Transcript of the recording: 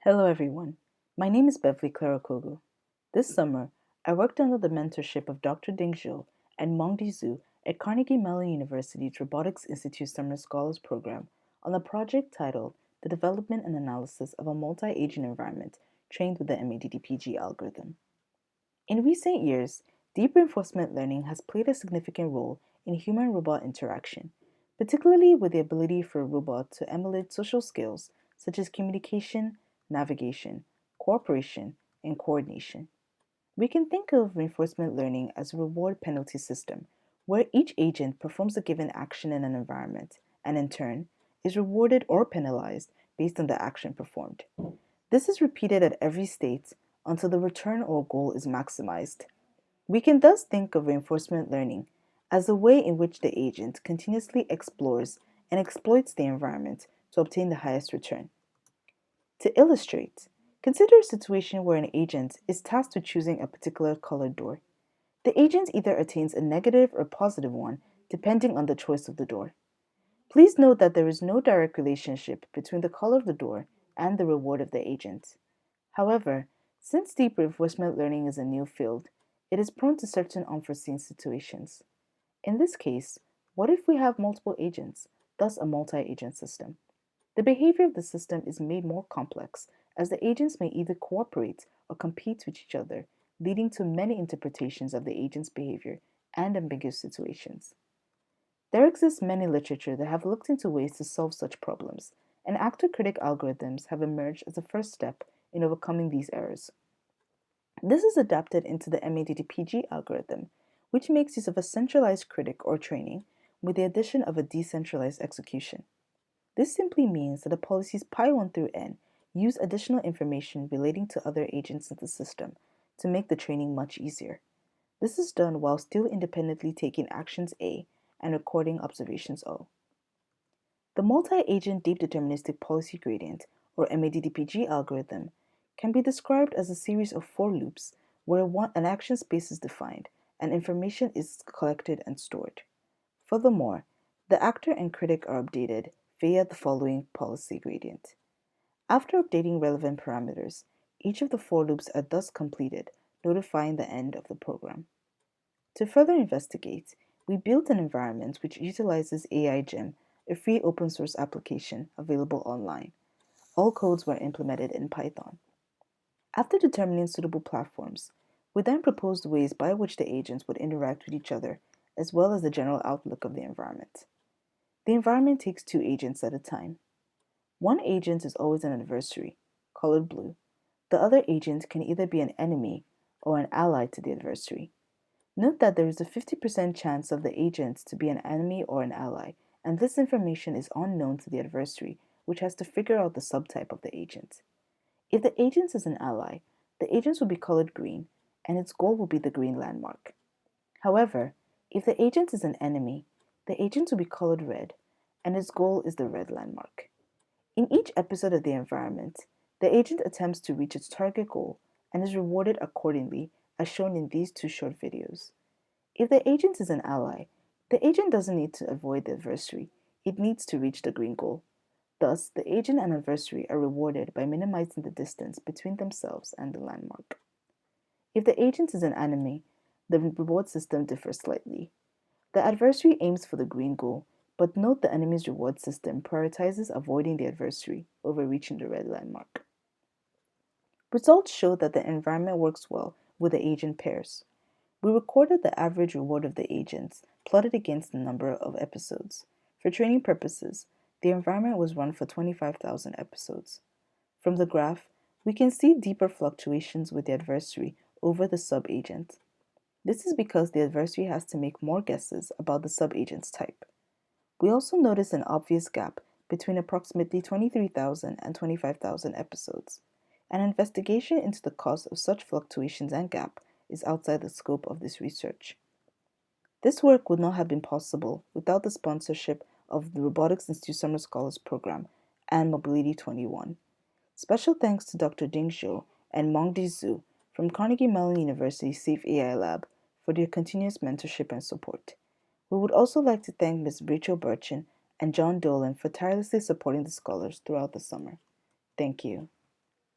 Hello everyone, my name is Beverley-Claire Okogwu. This summer, I worked under the mentorship of Dr. Ding Zhou and Mengdi Zhu at Carnegie Mellon University's Robotics Institute Summer Scholars Program on a project titled The Development and Analysis of a Multi-Agent Environment Trained with the MADDPG algorithm. In recent years, deep reinforcement learning has played a significant role in human-robot interaction, particularly with the ability for a robot to emulate social skills such as communication, navigation, cooperation, and coordination. We can think of reinforcement learning as a reward-penalty system, where each agent performs a given action in an environment and, in turn, is rewarded or penalized based on the action performed. This is repeated at every state until the return or goal is maximized. We can thus think of reinforcement learning as a way in which the agent continuously explores and exploits the environment to obtain the highest return. To illustrate, consider a situation where an agent is tasked with choosing a particular colored door. The agent either attains a negative or positive one depending on the choice of the door. Please note that there is no direct relationship between the color of the door and the reward of the agent. However, since deep reinforcement learning is a new field, it is prone to certain unforeseen situations. In this case, what if we have multiple agents, thus a multi-agent system? The behavior of the system is made more complex as the agents may either cooperate or compete with each other, leading to many interpretations of the agent's behavior and ambiguous situations. There exists many literature that have looked into ways to solve such problems, and actor critic algorithms have emerged as a first step in overcoming these errors. This is adapted into the MADDPG algorithm, which makes use of a centralized critic or training with the addition of a decentralized execution. This simply means that the policies pi1 through n use additional information relating to other agents in the system to make the training much easier. This is done while still independently taking actions A and recording observations O. The multi-agent deep deterministic policy gradient, or MADDPG algorithm, can be described as a series of for loops where an action space is defined and information is collected and stored. Furthermore, the actor and critic are updated via the following policy gradient. After updating relevant parameters, each of the for loops are thus completed, notifying the end of the program. To further investigate, we built an environment which utilizes AIGEM, a free open source application available online. All codes were implemented in Python. After determining suitable platforms, we then proposed ways by which the agents would interact with each other, as well as the general outlook of the environment. The environment takes two agents at a time. One agent is always an adversary, colored blue. The other agent can either be an enemy or an ally to the adversary. Note that there is a 50% chance of the agent to be an enemy or an ally, and this information is unknown to the adversary, which has to figure out the subtype of the agent. If the agent is an ally, the agent will be colored green, and its goal will be the green landmark. However, if the agent is an enemy, the agent will be colored red, and its goal is the red landmark. In each episode of the environment, the agent attempts to reach its target goal and is rewarded accordingly, as shown in these two short videos. If the agent is an ally, the agent doesn't need to avoid the adversary, it needs to reach the green goal. Thus, the agent and adversary are rewarded by minimizing the distance between themselves and the landmark. If the agent is an enemy, the reward system differs slightly. The adversary aims for the green goal, but note the enemy's reward system prioritizes avoiding the adversary over reaching the red landmark. Results show that the environment works well with the agent pairs. We recorded the average reward of the agents plotted against the number of episodes. For training purposes, the environment was run for 25,000 episodes. From the graph, we can see deeper fluctuations with the adversary over the sub-agent. This is because the adversary has to make more guesses about the sub-agent's type. We also notice an obvious gap between approximately 23,000 and 25,000 episodes. An investigation into the cause of such fluctuations and gap is outside the scope of this research. This work would not have been possible without the sponsorship of the Robotics Institute Summer Scholars Program and Mobility 21. Special thanks to Dr. Ding Zhou and Mengdi Zhu from Carnegie Mellon University Safe AI Lab for their continuous mentorship and support. We would also like to thank Ms. Rachel Burchin and John Dolan for tirelessly supporting the scholars throughout the summer. Thank you.